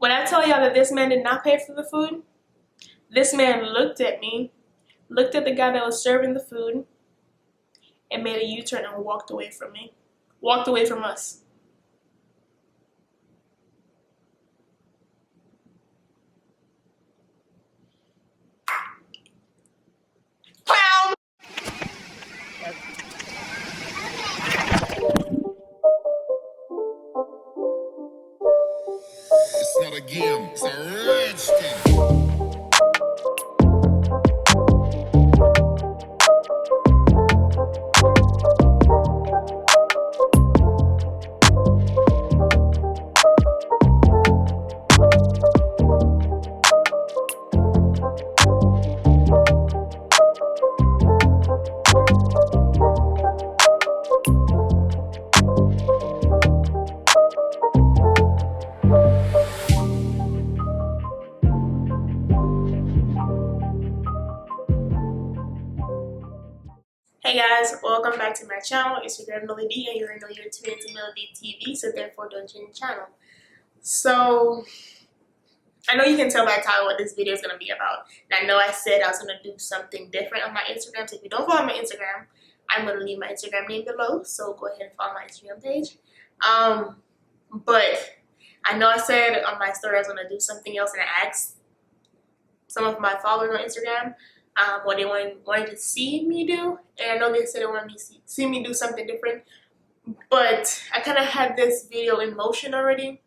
When I tell y'all that this man did not pay for the food, this man looked at me, looked at the guy that was serving the food, and made a U-turn and walked away from me. Walked away from us. Clown! It's not a game, it's a rich thing. Hey guys, welcome back to my channel. It's your girl Melody, and you already know you're tuned into Melody TV, so therefore don't change the channel. So, I know you can tell by the title what this video is going to be about. And I know I said I was going to do something different on my Instagram, so if you don't follow my Instagram, I'm going to leave my Instagram name below, so go ahead and follow my Instagram page. But I know I said on my story I was going to do something else, and I asked some of my followers on Instagram what they wanted to see me do, and I know they said they wanted to see me do something different, but I kind of had this video in motion already,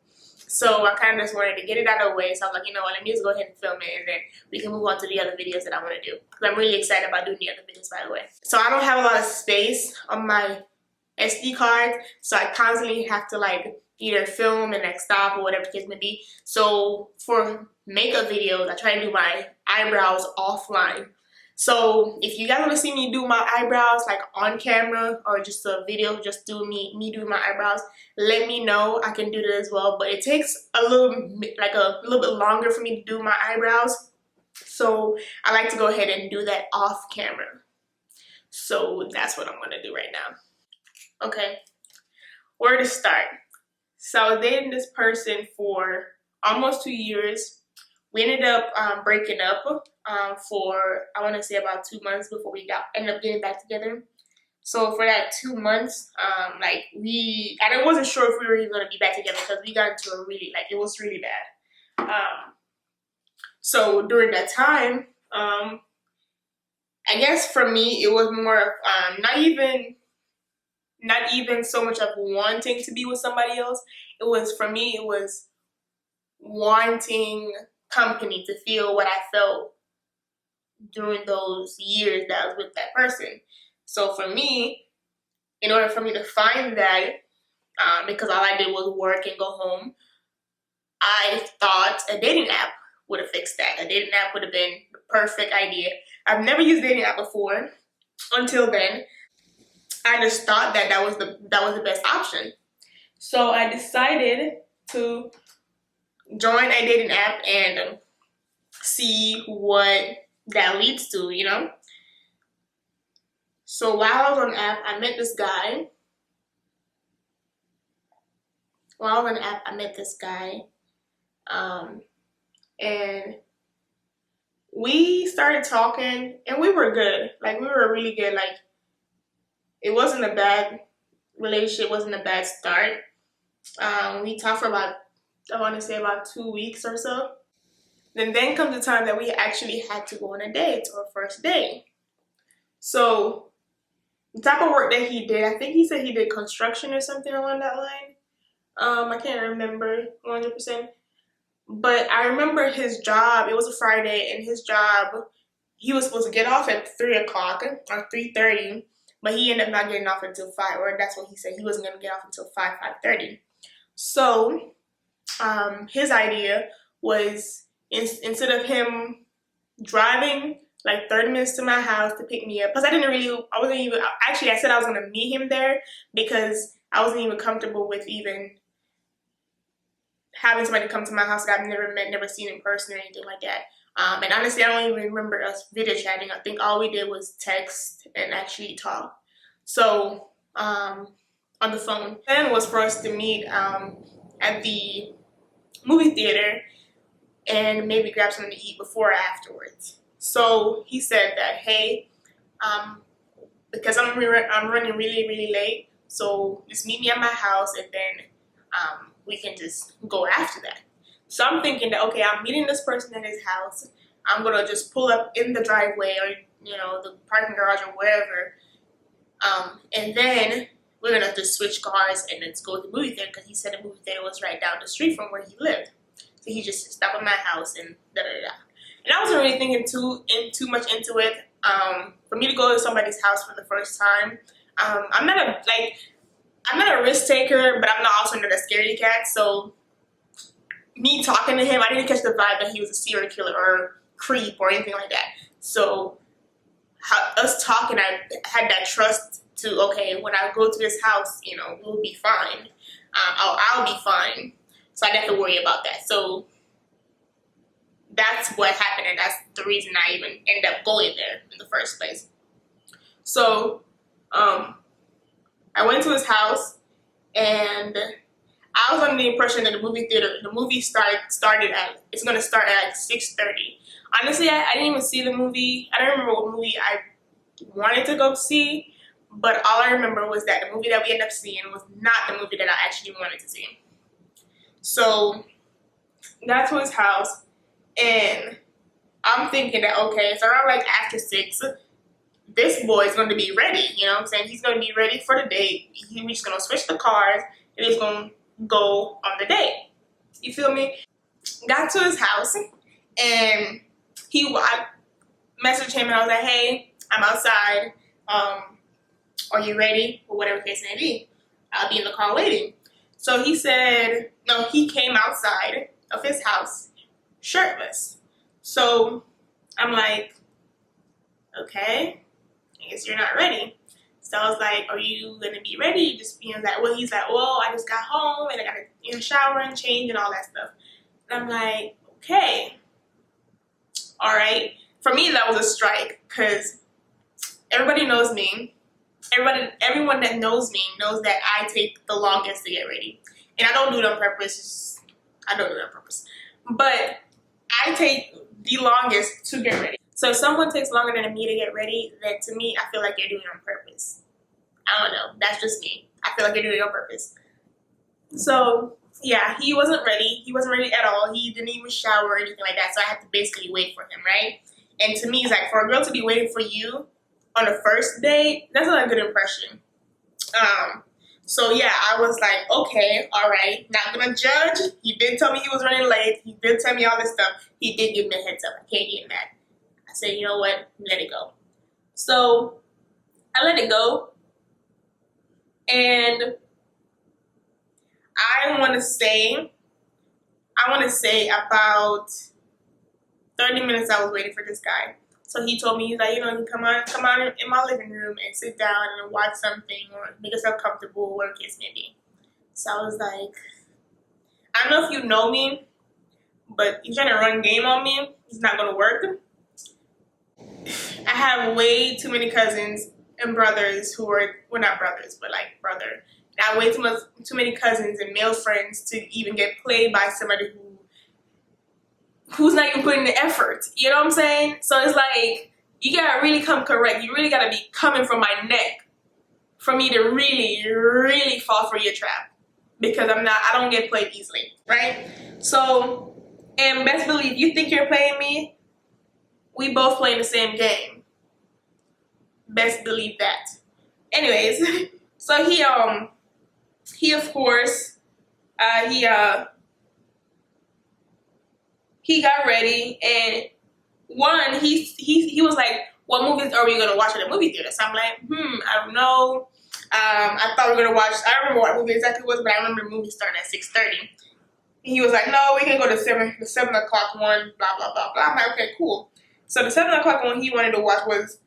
so I kind of just wanted to get it out of the way. So I was like, you know what, let me just go ahead and film it, and then we can move on to the other videos that I want to do, because I'm really excited about doing the other videos, by the way. So I don't have a lot of space on my SD card, so I constantly have to like either film and like stop or whatever the case may be. So for makeup videos, I try to do my eyebrows offline. So if you guys want to see me do my eyebrows like on camera, or just a video just do me doing my eyebrows, let me know. I can do that as well, but it takes a little bit longer for me to do my eyebrows, so I like to go ahead and do that off camera. So that's what I'm going to do right now. Okay, where to start? So I was dating this person for almost 2 years. We ended up breaking up for, I want to say, about 2 months before we ended up getting back together. So for that 2 months, I wasn't sure if we were even going to be back together, because we got into a really, it was really bad. So during that time, I guess for me, it was more not even so much of wanting to be with somebody else. It was wanting company, to feel what I felt during those years that I was with that person. So for me, in order for me to find that, because all I did was work and go home, I thought a dating app would have fixed that. A dating app would have been the perfect idea. I've never used a dating app before until then. I just thought that was the best option. So I decided to join a dating app and see what that leads to, you know? So while I was on the app, I met this guy. And we started talking, and we were good. Like, we were really good. Like, it wasn't a bad relationship, it wasn't a bad start. We talked for about, I want to say, about 2 weeks or so. Then comes the time that we actually had to go on a date, or first date. So the type of work that he did, I think he said he did construction or something along that line. I can't remember 100%. But I remember his job, it was a Friday, and his job, he was supposed to get off at 3 o'clock or 3:30, but he ended up not getting off until 5, or that's what he said. He wasn't going to get off until 5:30. So his idea was, instead of him driving like 30 minutes to my house to pick me up, because I said I was going to meet him there, because I wasn't even comfortable with even having somebody come to my house that I've never met, never seen in person or anything like that. And honestly, I don't even remember us video chatting. I think all we did was text and actually talk. So on the phone. The plan was for us to meet at the movie theater and maybe grab something to eat before or afterwards. So he said that, hey, because I'm running really, really late, so just meet me at my house and then we can just go after that. So I'm thinking that, okay, I'm meeting this person at his house. I'm going to just pull up in the driveway or, the parking garage or wherever. And then we're going to just switch cars and let's go to the movie theater because he said the movie theater was right down the street from where he lived. So he just stopped at my house and da-da-da-da. And I wasn't really thinking too much into it. For me to go to somebody's house for the first time, I'm not a risk taker, but I'm not also not a scaredy cat. So me talking to him, I didn't catch the vibe that he was a serial killer or creep or anything like that. So us talking, I had that trust to, okay, when I go to his house, we'll be fine. I'll be fine. So I didn't have to worry about that. So that's what happened, and that's the reason I even ended up going there in the first place. So I went to his house, and I was under the impression that the movie started at, it's going to start at like 6:30. Honestly, I didn't even see the movie. I don't remember what movie I wanted to go see, but all I remember was that the movie that we ended up seeing was not the movie that I actually wanted to see. So got to his house, and I'm thinking that, okay, it's around like after 6, this boy is going to be ready, you know what I'm saying? He's going to be ready for the date. We're just going to switch the cars, and he's going to go on the date. You feel me? Got to his house, and I messaged him, and I was like, hey, I'm outside. Are you ready? Or whatever case may be. I'll be in the car waiting. So he said, no, he came outside of his house shirtless. So I'm like, okay, I guess you're not ready. So I was like, are you going to be ready? He's like, well, I just got home and I got to shower and change and all that stuff. And I'm like, okay, all right. For me, that was a strike because everybody knows me. Everyone that knows me knows that I take the longest to get ready. And I don't do it on purpose. I don't do it on purpose. But I take the longest to get ready. So if someone takes longer than me to get ready, then to me, I feel like you're doing it on purpose. I don't know. That's just me. I feel like you're doing it on purpose. So, yeah, he wasn't ready. He wasn't ready at all. He didn't even shower or anything like that. So I had to basically wait for him, right? And to me, it's like, for a girl to be waiting for you on the first date, that's not a good impression. So yeah, I was like, okay, all right, not gonna judge. He did tell me he was running late. He did tell me all this stuff. He did give me a heads up. I can't get mad. I said, you know what? Let it go. So I let it go. And I want to say about 30 minutes I was waiting for this guy. So he told me, he's like, you can come on in my living room and sit down and watch something or make yourself comfortable, whatever case may be. So I was like, I don't know if you know me, but you're trying to run game on me. It's not going to work. I have way too many cousins and brothers who are, well, not brothers, but like brother. I have way too many cousins and male friends to even get played by somebody who's not even putting the effort. You know what I'm saying? So it's like, you gotta really come correct. You really gotta be coming from my neck for me to really, really fall for your trap. Because I don't get played easily, right? So, and best believe, you think you're playing me, we both playing the same game. Best believe that. Anyways, so he of course, he got ready, and he was like, what movies are we gonna watch at the movie theater? So I'm like, I don't know. I thought we were gonna watch, I don't remember what movie exactly it was, but I remember the movie starting at 6:30. He was like, no, we can go to the 7 o'clock one, blah, blah, blah, blah. I'm like, okay, cool. So the 7 o'clock one he wanted to watch was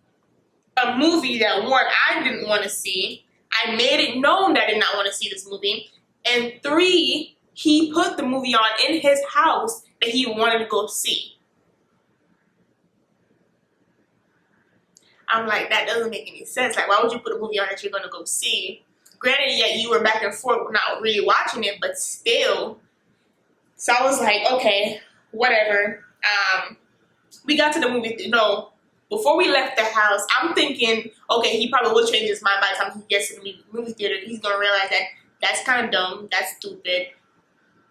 a movie that, one, I didn't want to see. I made it known that I did not want to see this movie. And 3, he put the movie on in his house that he wanted to go see. I'm like, that doesn't make any sense. Like, why would you put a movie on that you're going to go see? Granted, yeah, you were back and forth not really watching it, but still, So I was like, okay, whatever. We got to the movie. No, before we left the house, I'm thinking, okay, he probably will change his mind by the time he gets to the movie theater. He's gonna realize that that's kind of dumb. That's stupid.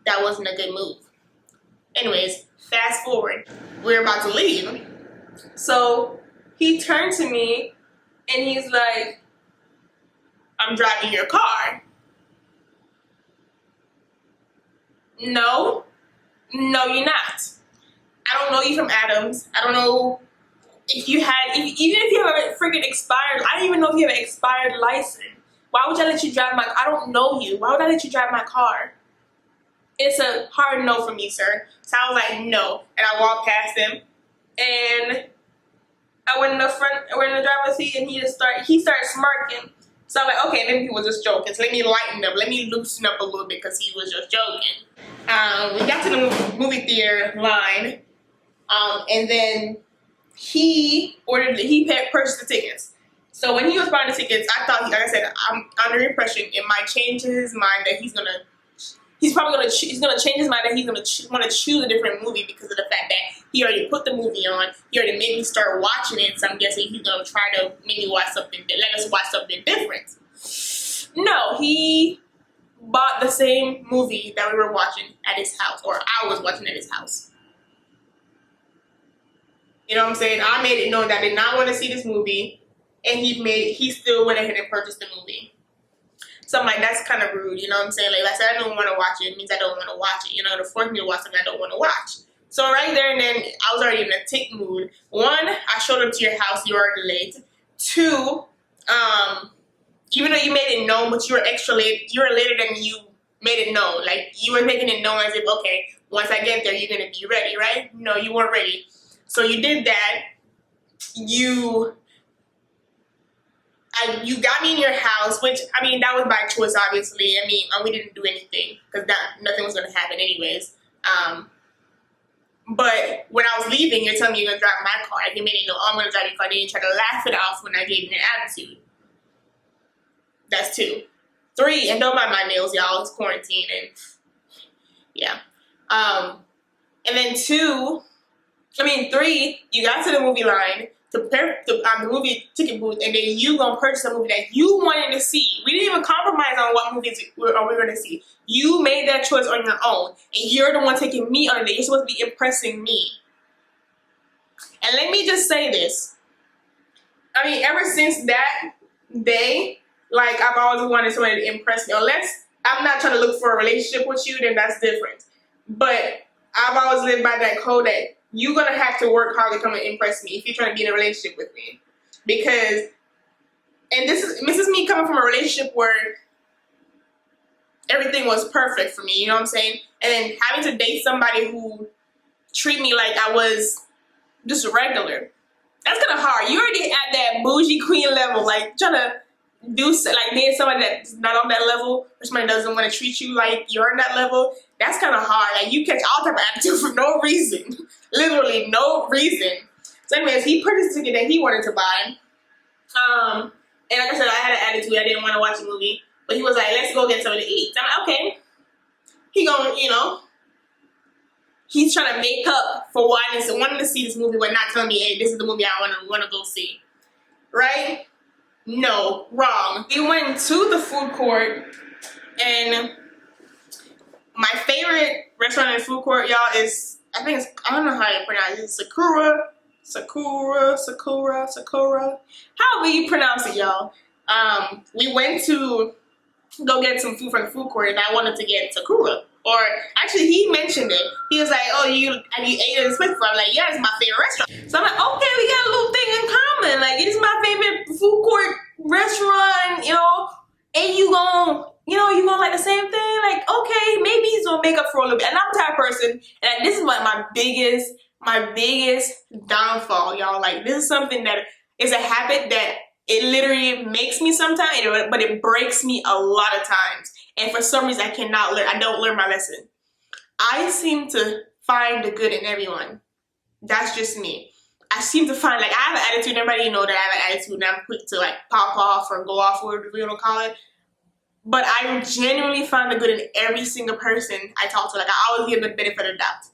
That wasn't a good move. Anyways, fast forward. We're about to leave. So he turned to me and he's like, I'm driving your car. No, you're not. I don't know you from Adams. I don't know if you had, even if you have a freaking expired, I don't even know if you have an expired license. Why would I let you drive I don't know you. Why would I let you drive my car? It's a hard no for me, sir. So I was like, no. And I walked past him and I went in the driver's seat and he started smirking. So I'm like, okay, maybe he was just joking. So let me lighten up. Let me loosen up a little bit because he was just joking. We got to the movie theater line. And then he purchased the tickets. So when he was buying the tickets, I thought, like I said, I'm under the impression it might change his mind that he's gonna change his mind that he's gonna want to choose a different movie because of the fact that he already put the movie on. He already made me start watching it. So I'm guessing he's gonna try to make me watch something, let us watch something different. No, he bought the same movie that we were watching at his house, or I was watching at his house. You know what I'm saying? I made it known that I did not want to see this movie, and he still went ahead and purchased the movie. So I'm like, that's kind of rude, you know what I'm saying? Like I said, I don't want to watch it. It means I don't want to watch it. You know, to force me to watch something I don't want to watch. So right there and then, I was already in a tick mood. One, I showed up to your house, you were already late. Two, even though you made it known, but you were extra late, you were later than you made it known. Like, you were making it known as if, okay, once I get there, you're going to be ready, right? No, you weren't ready. So you did that. You got me in your house, which, I mean, that was by choice, obviously. I mean, we didn't do anything because nothing was going to happen anyways. But when I was leaving, you're telling me you're going to drive my car. You made it know, I'm going to drive your car. Then you try to laugh it off when I gave you an attitude. That's two. Three, and don't mind my nails, y'all. It's quarantine, and yeah. And then three, you got to the movie line to prepare the movie ticket booth, and then you gonna purchase a movie that you wanted to see. We didn't even compromise on what movies we were gonna see. You made that choice on your own, and you're the one taking me on a date. You're supposed to be impressing me. And let me just say this. I mean, ever since that day, like, I've always wanted somebody to impress me. Unless I'm not trying to look for a relationship with you, then that's different. But I've always lived by that code that you're going to have to work hard to come and impress me if you're trying to be in a relationship with me. Because, and this is me coming from a relationship where everything was perfect for me, you know what I'm saying? And then having to date somebody who treat me like I was just regular. That's kind of hard. You already at that bougie queen level, like trying to date somebody that's not on that level, or somebody doesn't want to treat you like you're on that level. That's kind of hard. Like, you catch all type of attitude for no reason. Literally no reason. So anyways, he purchased a ticket that he wanted to buy. And like I said, I had an attitude. I didn't want to watch the movie. But he was like, let's go get something to eat. So I'm like, okay. He going, he's trying to make up for why I wanted to see this movie, but not telling me, hey, this is the movie I want to go see. Right? No, wrong. We went to the food court, and my favorite restaurant in the food court, y'all, is, I don't know how you pronounce it, Sakura. However you pronounce it, y'all. We went to go get some food from the food court, and I wanted to get Sakura. Or, actually, he mentioned it. He was like, oh, have you ate at this place before? I'm like, yeah, it's my favorite restaurant. So I'm like, okay, we got a little thing in common. Like, it's my favorite food court restaurant, and you gonna like the same thing? Like, okay, maybe he's gonna make up for a little bit. And I'm the type of person, and this is like my biggest downfall, y'all. Like, this is something that is a habit that it literally makes me sometimes, but it breaks me a lot of times. And for some reason, I don't learn my lesson. I seem to find the good in everyone. That's just me. I seem to find, like, I have an attitude. Everybody know that I have an attitude, and I'm quick to, like, pop off or go off, or whatever you want to call it. But I genuinely find the good in every single person I talk to. Like, I always give them the benefit of the doubt.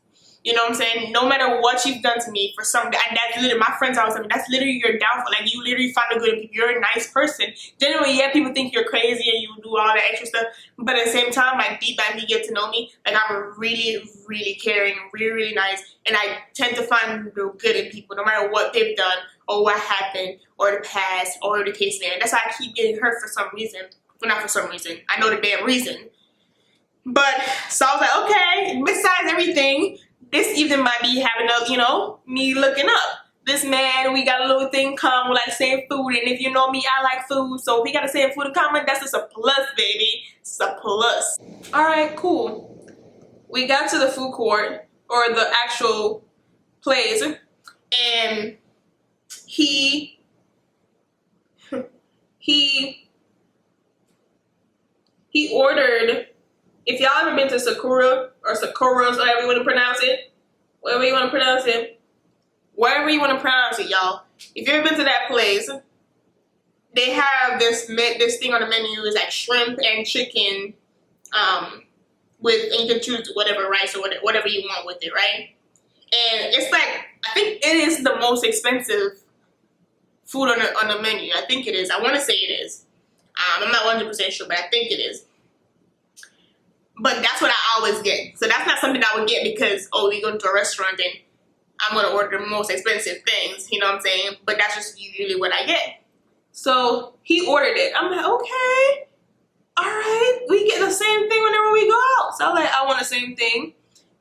You know what I'm saying? No matter what you've done to me for something, and that's literally, my friends always tell me, that's literally your downfall. Like, you literally find the good in people. You're a nice person. Generally, yeah, people think you're crazy and you do all that extra stuff. But at the same time, like, deep down, you get to know me. Like, I'm really, really caring, really, really nice. And I tend to find the good in people, no matter what they've done or what happened or the past or the case there. That's why I keep getting hurt for some reason. Well, not for some reason. I know the damn reason. But, so I was like, okay, besides everything, this evening might be having a, you know, me looking up. This man, we got a little thing common, like same food, and if you know me, I like food, so if we got the same food in common, that's just a plus, baby. It's a plus. Alright, cool. We got to the food court, or the actual place, and he ordered, if y'all ever been to Sakura, or Sakura's, whatever you want to pronounce it, wherever you want to pronounce it, y'all. If you've ever been to that place, they have this thing on the menu is like shrimp and chicken, and you can choose whatever rice or whatever you want with it, right? And it's like, I think it is the most expensive food on the menu. I think it is. I want to say it is. I'm not 100% sure, but I think it is. But that's what I always get. So that's not something I would get because, oh, we go to a restaurant and I'm going to order the most expensive things. You know what I'm saying? But that's just usually what I get. So he ordered it. I'm like, okay. All right. We get the same thing whenever we go out. So I was like, I want the same thing.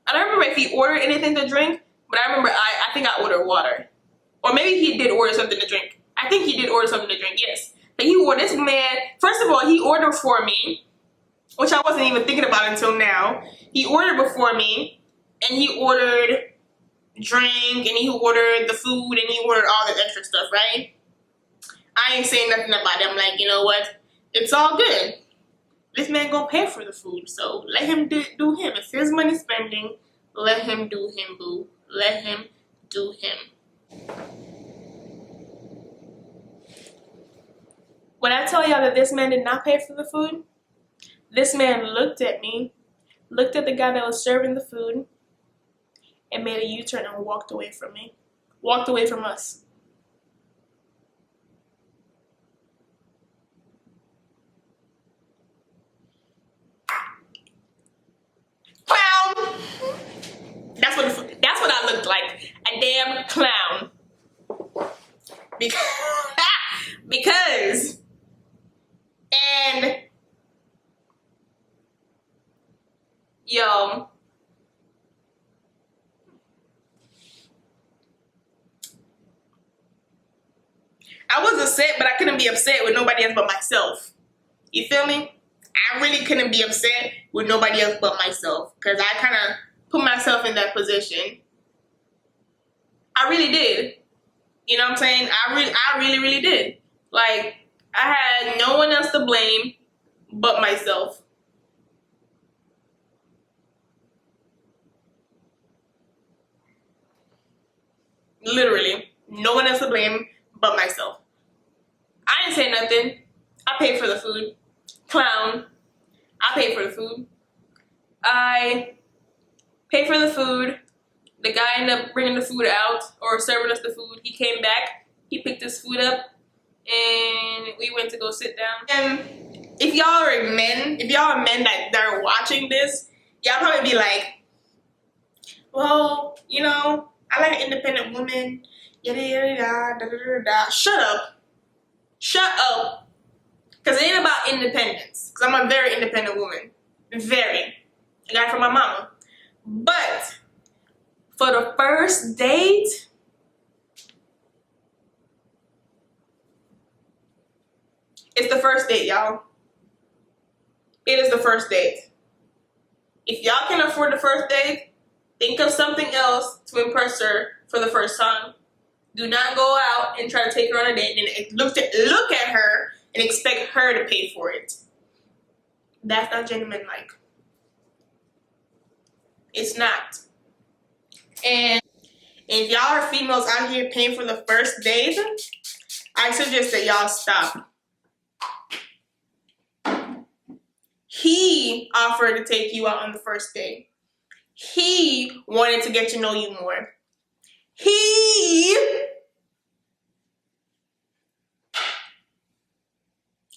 I don't remember if he ordered anything to drink, but I remember I think I ordered water. Or maybe he did order something to drink. I think he did order something to drink, yes. But he ordered, this man, first of all, he ordered for me, which I wasn't even thinking about until now. He ordered before me, and he ordered drink, and he ordered the food, and he ordered all the extra stuff, right? I ain't saying nothing about it. I'm like, you know what? It's all good. This man gonna pay for the food, so let him do him. It's his money spending. Let him do him, boo. Let him do him. When I tell y'all that this man did not pay for the food, this man looked at me, looked at the guy that was serving the food, and made a U-turn and walked away from me. Walked away from us. Clown! That's what I looked like. A damn clown. Because and yo, I was upset, but I couldn't be upset with nobody else but myself. You feel me? I really couldn't be upset with nobody else but myself because I kind of put myself in that position. I really did. You know what I'm saying? I really did. Like, I had no one else to blame but myself. Literally, no one else to blame but myself. I didn't say nothing. I paid for the food. Clown. I paid for the food. I paid for the food. The guy ended up bringing the food out or serving us the food. He came back. He picked his food up. And we went to go sit down. And if y'all are men, that are watching this, y'all probably be like, well, you know, I like an independent woman. Yada yada yada da da da da. Shut up. Shut up. Because it ain't about independence. Because I'm a very independent woman. Very. I got it from my mama. But for the first date, it's the first date, y'all. It is the first date. If y'all can afford the first date, think of something else to impress her for the first time. Do not go out and try to take her on a date and look at her and expect her to pay for it. That's not gentlemanlike. It's not. And if y'all are females out here paying for the first date, I suggest that y'all stop. He offered to take you out on the first date. He wanted to get to know you more.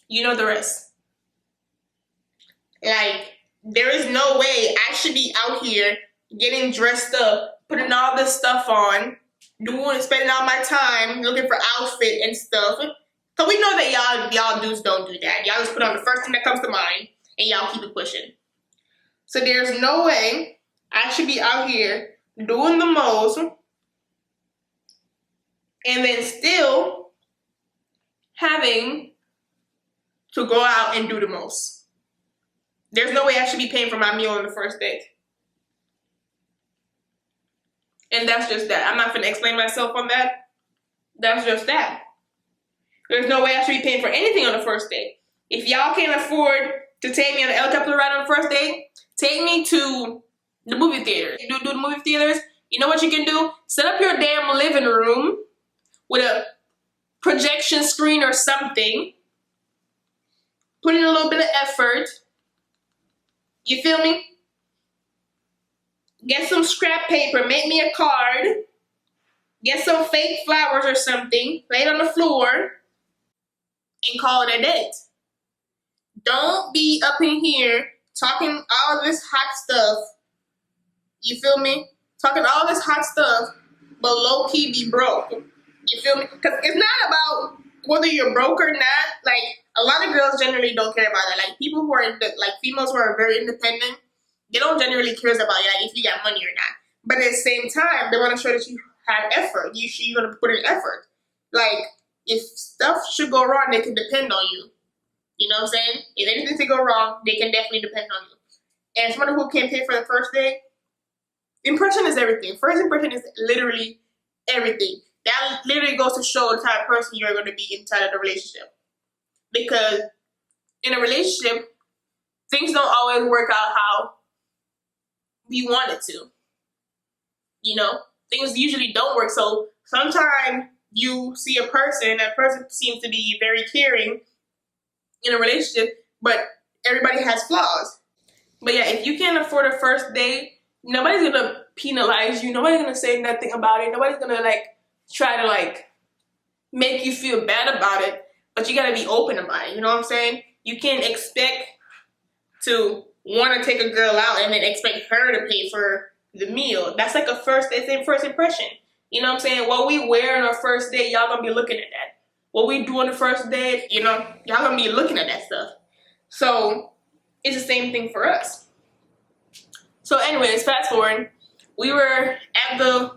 You know the rest. Like, there is no way I should be out here getting dressed up, putting all this stuff on, spending all my time looking for outfit and stuff. So we know that y'all dudes don't do that. Y'all just put on the first thing that comes to mind and y'all keep it pushing. So there's no way I should be out here doing the most and then still having to go out and do the most. There's no way I should be paying for my meal on the first date. And that's just that. I'm not going to explain myself on that. That's just that. There's no way I should be paying for anything on the first date. If y'all can't afford to take me on an helicopter ride on the first date, take me to the movie theater. Do the movie theaters. You know what you can do? Set up your damn living room with a projection screen or something. Put in a little bit of effort. You feel me? Get some scrap paper. Make me a card. Get some fake flowers or something. Lay it on the floor. And call it a date. Don't be up in here talking all this hot stuff. You feel me? Talking all this hot stuff, but low-key be broke. You feel me? Because it's not about whether you're broke or not. Like, a lot of girls generally don't care about that. Like, people who are, like, females who are very independent, they don't generally care about, like, if you got money or not. But at the same time, they want to show that you have effort. You're going to put in effort. Like, if stuff should go wrong, they can depend on you. You know what I'm saying? If anything to go wrong, they can definitely depend on you. And someone who can't pay for the first date, impression is everything. First impression is literally everything. That literally goes to show the type of person you're going to be inside of the relationship. Because in a relationship, things don't always work out how we want it to. You know? Things usually don't work. So sometimes you see a person, that person seems to be very caring in a relationship, but everybody has flaws. But yeah, if you can't afford a first date, nobody's gonna penalize you. Nobody's gonna say nothing about it. Nobody's gonna try to make you feel bad about it. But you gotta be open about it. You know what I'm saying? You can't expect to want to take a girl out and then expect her to pay for the meal. That's like first impression. You know what I'm saying? What we wear on our first date, y'all gonna be looking at that. What we do on the first date, y'all gonna be looking at that stuff. So it's the same thing for us. So anyways, fast forward, we were at the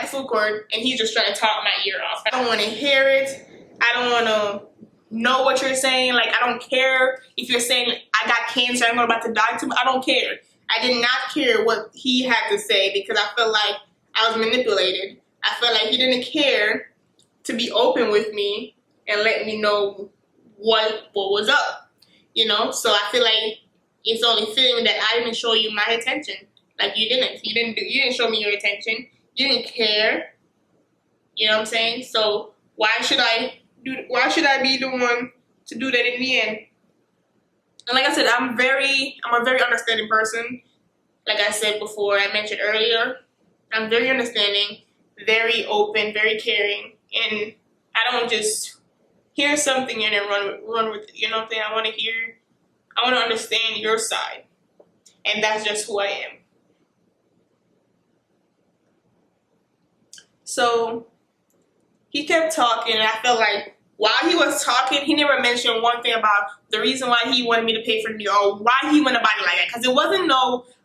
food court and he's just trying to talk my ear off. I don't want to hear it. I don't want to know what you're saying. I don't care if you're saying I got cancer, I'm about to die too. I don't care. I did not care what he had to say because I felt like I was manipulated. I felt like he didn't care to be open with me and let me know what was up. So I feel like it's only fitting that I didn't show you my attention. You didn't show me your attention. You didn't care. You know what I'm saying? So why should I be the one to do that in the end? And like I said, I'm a very understanding person. Like I said before, I mentioned earlier, I'm very understanding, very open, very caring, and I don't just hear something and then run with it. You know what I'm saying? I want to understand your side, and that's just who I am. So he kept talking, and I felt like while he was talking, he never mentioned one thing about the reason why he wanted me to pay for the meal or why he went about it like that. Because it wasn't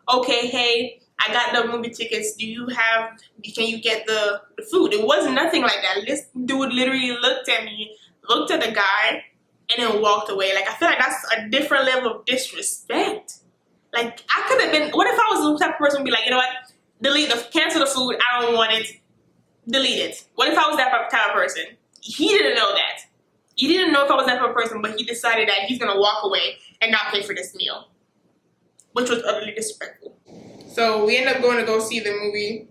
okay, hey, I got the movie tickets. Can you get the food? It wasn't nothing like that. This dude literally looked at me, looked at the guy, and then walked away. I feel like that's a different level of disrespect. I could have been, what if I was the type of person who would be like, you know what, cancel the food, I don't want it, delete it. What if I was that type of person? He didn't know that. He didn't know if I was that type of person, but he decided that he's going to walk away and not pay for this meal, which was utterly disrespectful. So we ended up going to go see the movie,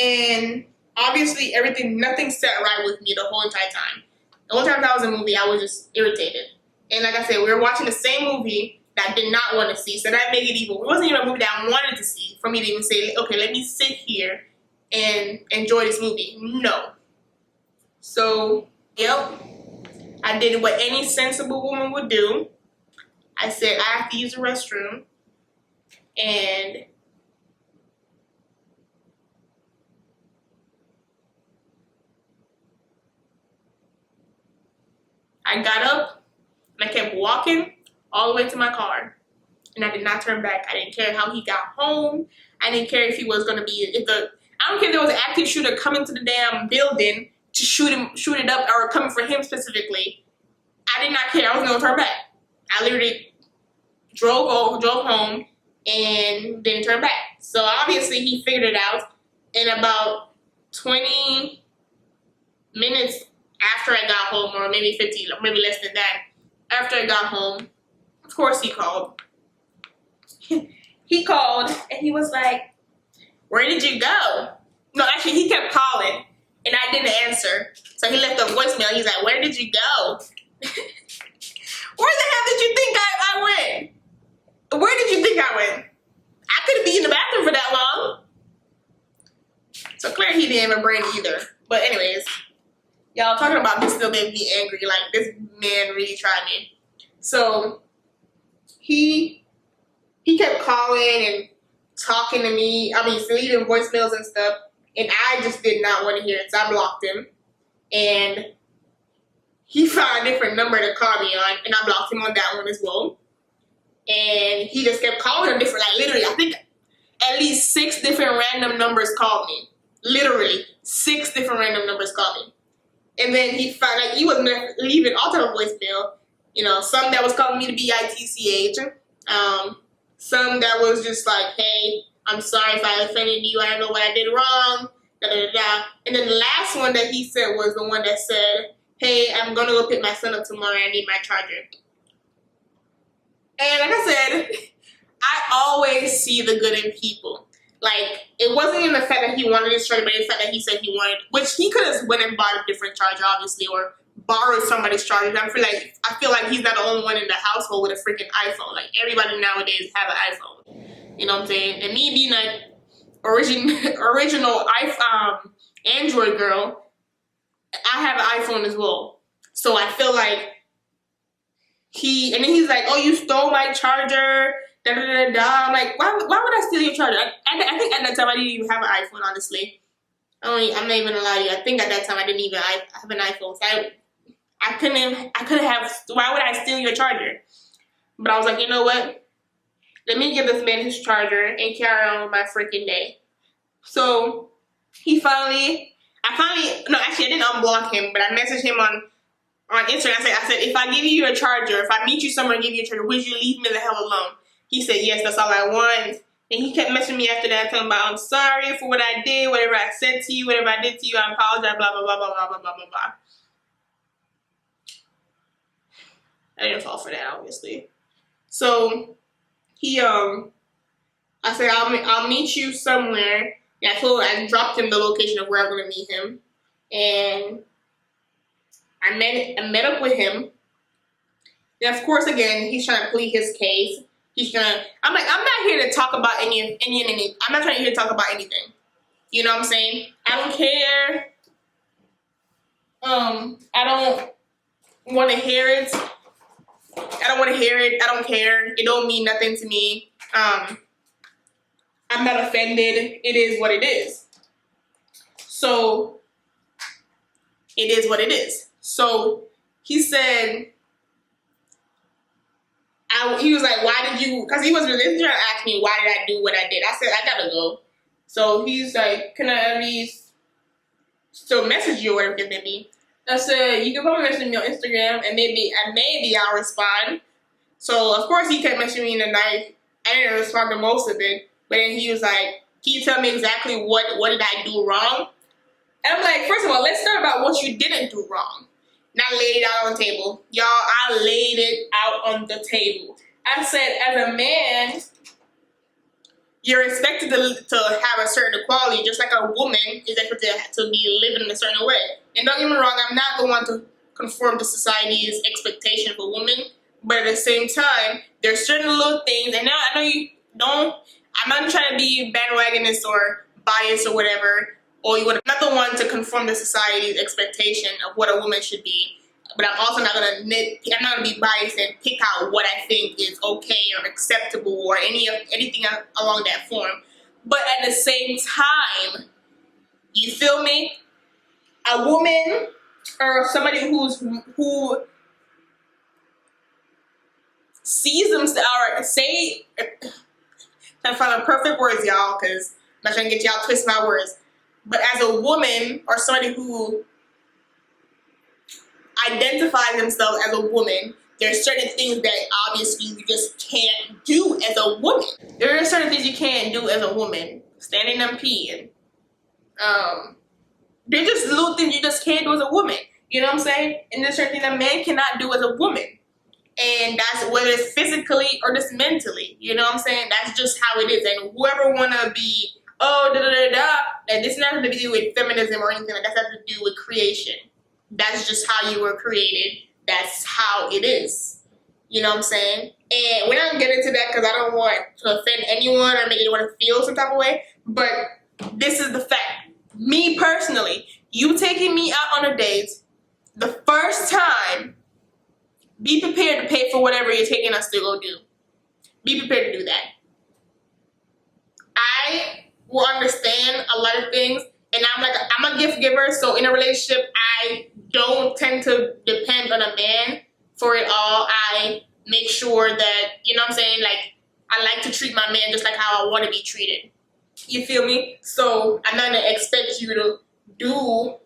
and obviously nothing sat right with me the whole entire time. The whole time I was in the movie, I was just irritated. And like I said, we were watching the same movie that I did not want to see. So that made it even. It wasn't even a movie that I wanted to see for me to even say, okay, let me sit here and enjoy this movie. No. So, yep, I did what any sensible woman would do. I said, I have to use the restroom. And I got up and I kept walking all the way to my car. And I did not turn back. I didn't care how he got home. I didn't care if he was gonna be I don't care if there was an active shooter coming to the damn building to shoot it up, or coming for him specifically. I did not care. I wasn't gonna turn back. I literally drove home and didn't turn back. So obviously he figured it out. In about 20 minutes after I got home, or maybe 15, or maybe less than that, after I got home, of course he called. He called and he was like, where did you go? No, actually he kept calling and I didn't answer. So he left a voicemail. He's like, where did you go? Where the hell did you think I went? Where did you think I went? I couldn't be in the bathroom for that long. So clearly he didn't have a brain either. But anyways, y'all, talking about me still making me angry. Like, this man really tried me. So he kept calling and talking to me. I mean, leaving voicemails and stuff. And I just did not want to hear it. So I blocked him. And he found a different number to call me on. And I blocked him on that one as well. And he just kept calling different, like literally, I think at least 6 different random numbers called me. Literally, 6 different random numbers called me. And then he found, like, he was leaving all type of voicemail. You know, some that was calling me to BITCH. Some that was just like, hey, I'm sorry if I offended you. I don't know what I did wrong. Da, da, da, da. And then the last one that he said was the one that said, hey, I'm going to go pick my son up tomorrow. I need my charger. And like I said, I always see the good in people. Like, it wasn't even the fact that he wanted his charger, but the fact that he said he wanted, which he could have went and bought a different charger, obviously, or borrowed somebody's charger. I feel like he's not the only one in the household with a freaking iPhone. Like, everybody nowadays have an iPhone. You know what I'm saying? And me being an original Android girl, I have an iPhone as well. So I feel like and then he's like, oh, you stole my charger, da da da da. I'm like, why would I steal your charger? I think at that time I didn't even have an iPhone, honestly. I'm not even gonna lie to you. I think at that time I didn't even have an iPhone. So I couldn't have, why would I steal your charger? But I was like, you know what? Let me give this man his charger and carry on with my freaking day. So I didn't unblock him, but I messaged him on Instagram. I said, if I give you a charger, if I meet you somewhere and give you a charger, would you leave me the hell alone? He said, yes, that's all I want. And he kept messaging me after that, talking about, I'm sorry for what I did, whatever I said to you, whatever I did to you, I apologize, blah, blah, blah, blah, blah, blah, blah, blah, blah. I didn't fall for that, obviously. So I said, I'll meet you somewhere. And I dropped him the location of where I'm going to meet him. And I met up with him. And of course, again, he's trying to plead his case. I'm not here to talk about any. I'm not trying to hear to talk about anything. You know what I'm saying? I don't care. I don't want to hear it. I don't care. It don't mean nothing to me. I'm not offended. It is what it is. So, it is what it is. So, he said, he was like, why did you, because he was really trying to ask me, why did I do what I did? I said, I gotta go. So, he's like, can I at least still message you or whatever it may be? I said, you can probably message me on Instagram and maybe I'll respond. So, of course, he kept messaging me in the night. I didn't respond to most of it. But then he was like, can you tell me exactly what did I do wrong? And I'm like, first of all, let's start about what you didn't do wrong. And I laid it out on the table. Y'all, I laid it out on the table. I said, as a man, you're expected to have a certain equality, just like a woman is expected to be living in a certain way. And don't get me wrong, I'm not the one to conform to society's expectation of a woman. But at the same time, there's certain little things, and now I know you don't. I'm not trying to be bandwagonist or biased or whatever, or you would. I'm not the one to conform to society's expectation of what a woman should be. But I'm also not gonna I'm not gonna be biased and pick out what I think is okay or acceptable or anything along that form. But at the same time, you feel me? A woman or somebody who sees themselves or say, trying to find the perfect words, y'all, because I'm not trying to get y'all twist my words. But as a woman or somebody who identifies themselves as a woman, there are certain things that obviously you just can't do as a woman. There are certain things you can't do as a woman. Standing and peeing. They're just little things you just can't do as a woman. You know what I'm saying? And there's certain things a man cannot do as a woman. And that's whether it's physically or just mentally. You know what I'm saying? That's just how it is. And whoever wanna be, and this has nothing to do with feminism or anything like that. That has to do with creation. That's just how you were created. That's how it is. You know what I'm saying? And we're not gonna get into that because I don't want to offend anyone or make anyone feel some type of way. But this is the fact. Me personally, you taking me out on a date, the first time, be prepared to pay for whatever you're taking us to go do. Be prepared to do that. I will understand a lot of things, and I'm a gift giver, so in a relationship, I don't tend to depend on a man for it all. I make sure that, you know what I'm saying, like, I like to treat my man just like how I want to be treated. You feel me? So I'm not going to expect you to do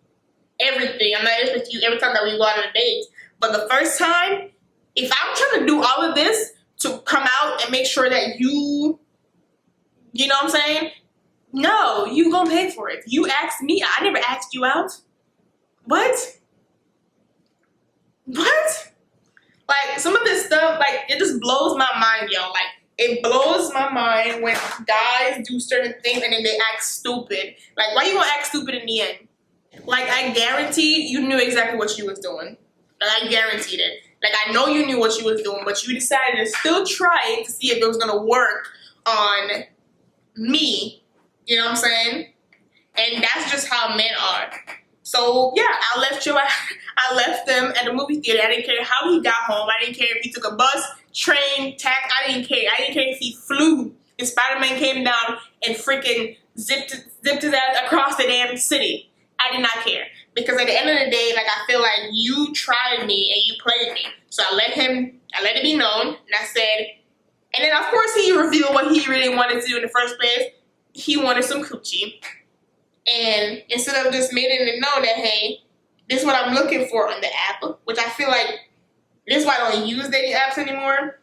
everything. I'm not going to expect you every time that we go out on a date. But the first time, if I'm trying to do all of this to come out and make sure that you know what I'm saying? No, you gonna pay for it. You asked me. I never asked you out. What? What? Like, some of this stuff, like, it just blows my mind, yo. Like, it blows my mind when guys do certain things and then they act stupid. Like, why you gonna act stupid in the end? Like, I guarantee you knew exactly what you was doing. Like, I guaranteed it. Like, I know you knew what you was doing, but you decided to still try it to see if it was gonna work on me. You know what I'm saying? And that's just how men are. So yeah, I left them at the movie theater. I didn't care how he got home. I didn't care if he took a bus, train, taxi. I didn't care. I didn't care if he flew. If Spider-Man came down and freaking zipped his ass across the damn city. I did not care. Because at the end of the day, like, I feel like you tried me and you played me. So I let it be known, and I said, and then of course he revealed what he really wanted to do in the first place. He wanted some coochie. And instead of just making it known that, hey, this is what I'm looking for on the app, which I feel like this is why I don't use dating apps anymore.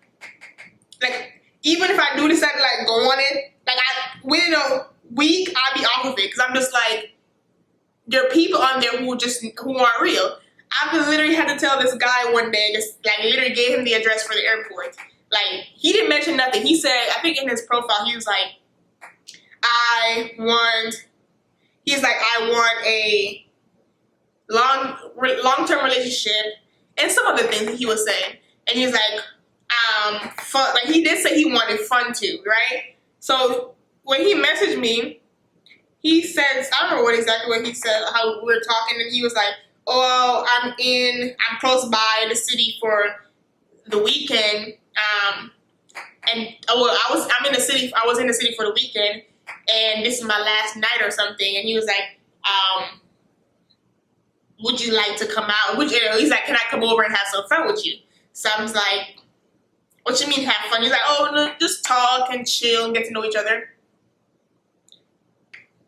Like, even if I do decide to, like, go on it, like, within a week, I'll be off of it. Because I'm just like, there are people on there who aren't real. I literally had to tell this guy one day, literally gave him the address for the airport. Like, he didn't mention nothing. He said, I think in his profile, he was like, I want a long-term relationship and some other things that he was saying. And he was like, fun. Like, he did say he wanted fun too, right? So when he messaged me, he said, I don't know what he said, how we were talking, and he was like, oh, I'm close by the city for the weekend. I was in the city for the weekend, and this is my last night or something. And he was like, would you like to come out? He's like, can I come over and have some fun with you? So I was like, what you mean have fun? He's like, oh, no, just talk and chill and get to know each other.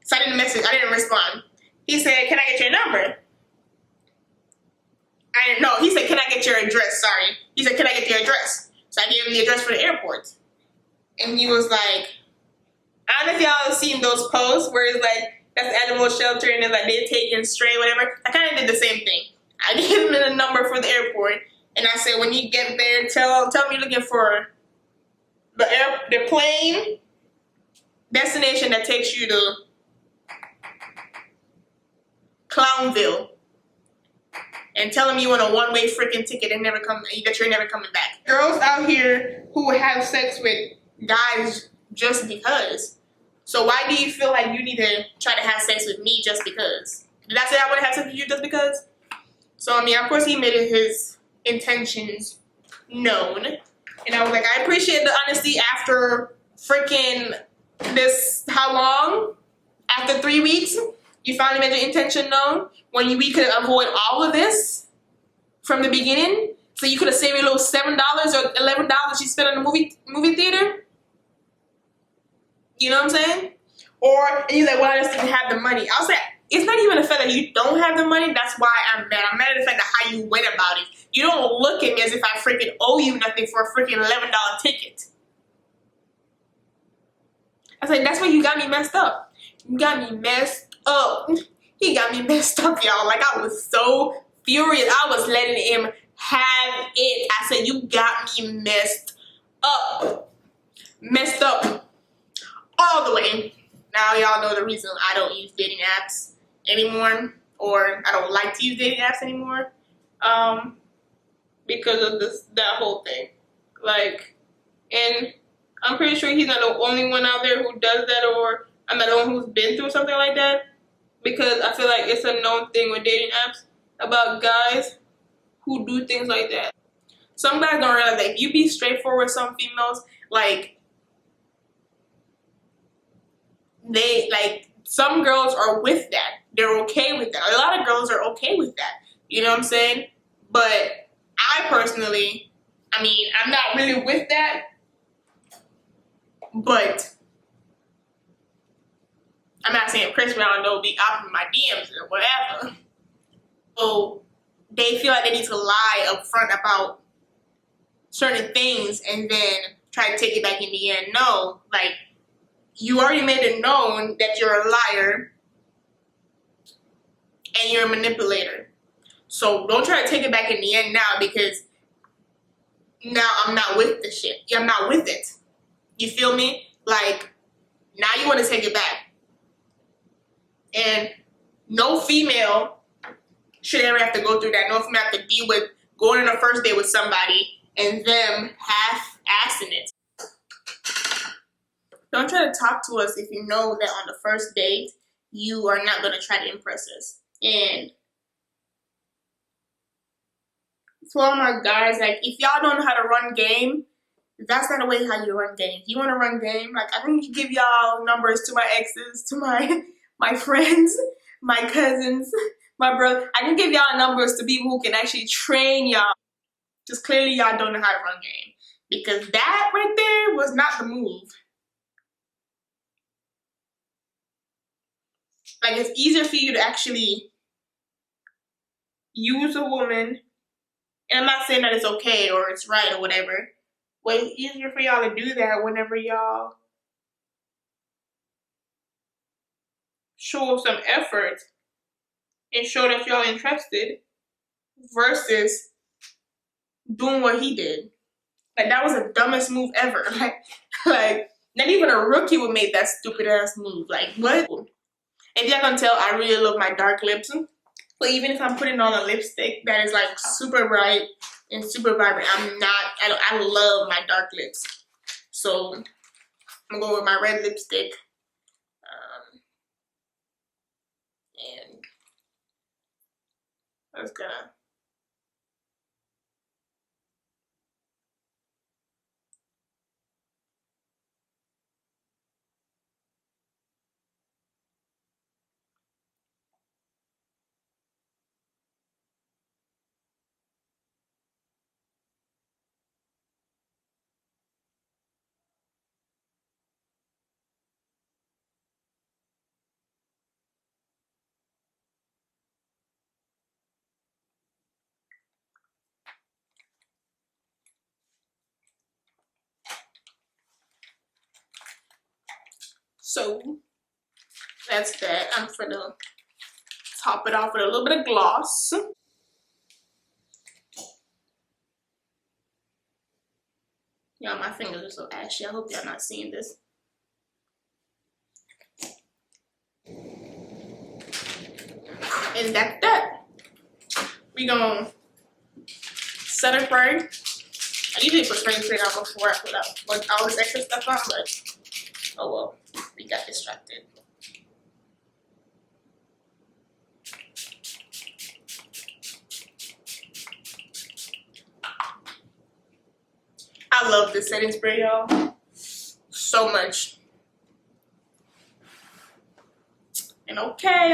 So I didn't respond. He said, can I get your number? He said, can I get your address? Sorry. He said, can I get your address? So I gave him the address for the airport. And he was like, I don't know if y'all have seen those posts where it's like, that's the animal shelter and it's like they're taking stray, whatever. I kind of did the same thing. I gave him the number for the airport. And I said, when you get there, tell me you're looking for the plane destination that takes you to Clownville. and telling me you want a one-way freaking ticket and that you're never coming back. Girls out here who have sex with guys just because. So why do you feel like you need to try to have sex with me just because? Did I say I want to have sex with you just because? So I mean, of course he made his intentions known. And I was like, I appreciate the honesty after freaking this, how long? After 3 weeks, you finally made your intention known when we could avoid all of this from the beginning. So you could have saved your little $7 or $11 you spent on the movie theater. You know what I'm saying? Or, and you're like, well, I just didn't have the money. I was like, it's not even the fact that you don't have the money. That's why I'm mad. I'm mad at the fact that how you went about it. You don't look at me as if I freaking owe you nothing for a freaking $11 ticket. I was like, that's why you got me messed up. You got me messed up. He got me messed up, y'all. Like, I was so furious. I was letting him have it. I said, you got me messed up. Messed up all the way. Now y'all know the reason I don't use dating apps anymore, or I don't like to use dating apps anymore, because of that whole thing. Like, and I'm pretty sure he's not the only one out there who does that, or I'm not the one who's been through something like that, because I feel like it's a known thing with dating apps about guys who do things like that. Some guys don't realize that if you be straightforward with some females, like, some girls are with that. They're okay with that. A lot of girls are okay with that. You know what I'm saying? But I personally, I mean, I'm not really with that. But I'm not saying Chris Brown don't be out in my DMs or whatever. So they feel like they need to lie up front about certain things and then try to take it back in the end. No, like, you already made it known that you're a liar and you're a manipulator. So don't try to take it back in the end now, because now I'm not with the shit. I'm not with it. You feel me? Like, now you want to take it back. And no female should ever have to go through that. No female have to deal with going on a first date with somebody and them half-assing it. Don't try to talk to us if you know that on the first date, you are not going to try to impress us. And for all my guys, like, if y'all don't know how to run game, that's not the way how you run game. If you want to run game, like, I think you give y'all numbers to my exes, to my friends, my cousins, my brother. I can give y'all numbers to people who can actually train y'all. Just clearly y'all don't know how to run game. Because that right there was not the move. Like, it's easier for you to actually use a woman, and I'm not saying that it's okay or it's right or whatever, but it's easier for y'all to do that whenever y'all show some effort and show that y'all interested versus doing what he did. Like, that was the dumbest move ever. Like, not even a rookie would make that stupid ass move. Like, what? If y'all can tell, I really love my dark lips. But even if I'm putting on a lipstick that is like super bright and super vibrant, I love my dark lips. So I'm gonna go with my red lipstick. And I'm just gonna so that's that. I'm gonna top it off with a little bit of gloss. Y'all, my fingers are so ashy. I hope y'all not seeing this. And that's that. We gonna set it right. I usually put spray on before I put all this extra stuff on, but oh well, we got distracted. I love this setting spray, y'all, so much. And okay.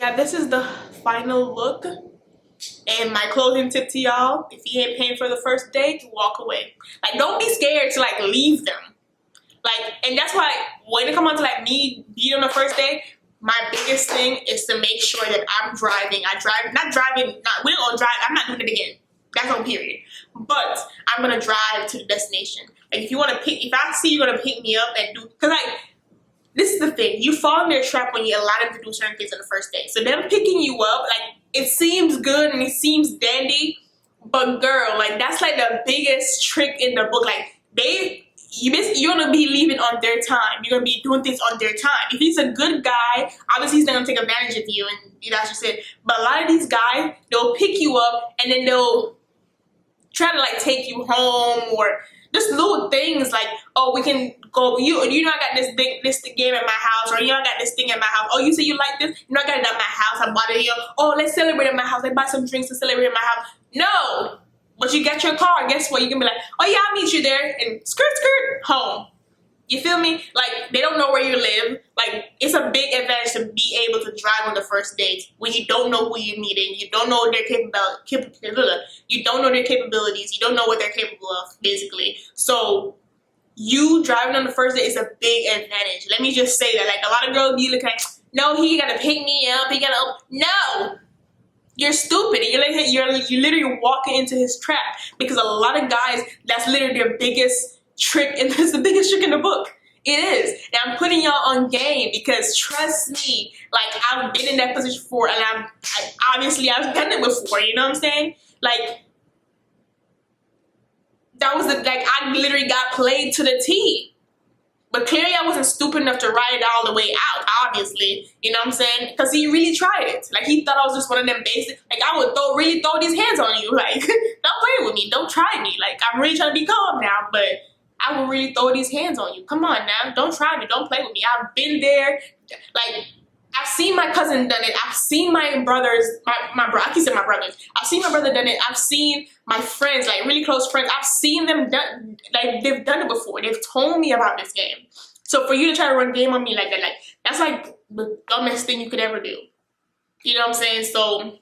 Now this is the final look. And my closing tip to y'all: if you ain't paying for the first date, walk away. Like, don't be scared to like leave them. Like, and that's why when it comes on to like me being on the first date, my biggest thing is to make sure that I'm driving. I'm not doing it again. That's on period. But I'm gonna drive to the destination. Like, if I see you're gonna pick me up and do, cause like, this is the thing, you fall in their trap when you allow them to do certain things on the first date. So them picking you up, like, it seems good and it seems dandy, but girl, like, that's like the biggest trick in the book. Like, you're gonna be leaving on their time. You're gonna be doing things on their time. If he's a good guy, obviously he's not gonna take advantage of you, and that's just it. But a lot of these guys, they'll pick you up and then they'll try to like take you home, or just little things like, oh, we can go, you know I got this game at my house, or you know I got this thing at my house. Oh, you say you like this? You know I got it at my house. I bought it here. Oh, let's celebrate at my house. Let's buy some drinks to celebrate at my house. No. But you get your car, guess what? You can be like, oh yeah, I'll meet you there, and skirt, home. You feel me? Like, they don't know where you live. Like, it's a big advantage to be able to drive on the first date when you don't know who you're meeting. You don't know their you don't know their capabilities. You don't know what they're capable of, basically. So, you driving on the first date is a big advantage. Let me just say that. Like, a lot of girls be looking like, no, he gotta pick me up. He gotta, no. You're stupid. You're literally walking into his trap, because a lot of guys, that's literally their biggest trick, and that's the biggest trick in the book. It is. And I'm putting y'all on game, because trust me, like, I've been in that position before, and I've done it before. You know what I'm saying? Like, that was I literally got played to the T. But clearly I wasn't stupid enough to ride it all the way out, obviously. You know what I'm saying? Because he really tried it. Like, he thought I was just one of them basic. Like, I would really throw these hands on you. Like, don't play with me. Don't try me. Like, I'm really trying to be calm now, but I will really throw these hands on you. Come on now. Don't try me. Don't play with me. I've been there. Like, I've seen my cousin done it. I've seen my brothers, I keep saying my brothers. I've seen my brother done it. I've seen my friends, like really close friends. I've seen them done, like they've done it before. They've told me about this game. So for you to try to run game on me like that, like that's like the dumbest thing you could ever do. You know what I'm saying? So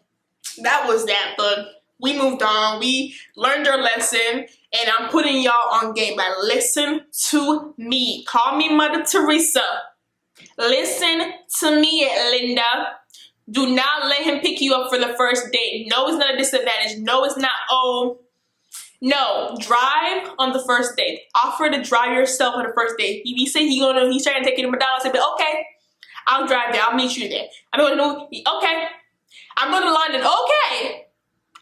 that was that. But we moved on. We learned our lesson. And I'm putting y'all on game. Like, listen to me. Call me Mother Teresa. Listen to me, Linda. Do not let him pick you up for the first date. No, it's not a disadvantage. No, it's not. Oh, no. Drive on the first date. Offer to drive yourself on the first date. If he say he's trying to take you to McDonald's, say, okay, I'll drive there. I'll meet you there. I don't know. Okay. I'm going to London. Okay.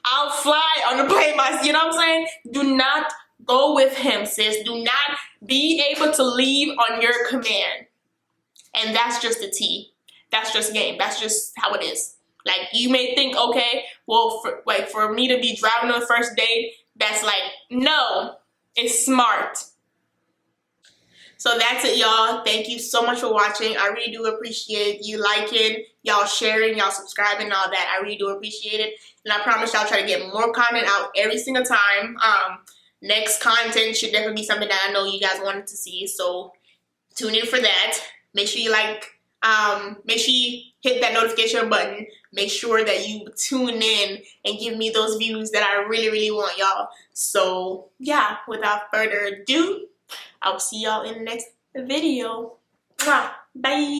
I'll fly on the plane myself. You know what I'm saying? Do not go with him, sis. Do not be able to leave on your command. And that's just the tea. That's just game. That's just how it is. Like, you may think, okay, well, for me to be driving on the first date, that's like, no, it's smart. So that's it, y'all. Thank you so much for watching. I really do appreciate you liking, y'all sharing, y'all subscribing, all that. I really do appreciate it. And I promise y'all try to get more content out every single time. Next content should definitely be something that I know you guys wanted to see. So tune in for that. Make sure you make sure you hit that notification button. Make sure that you tune in and give me those views that I really, really want, y'all. So yeah, without further ado, I'll see y'all in the next video. Bye.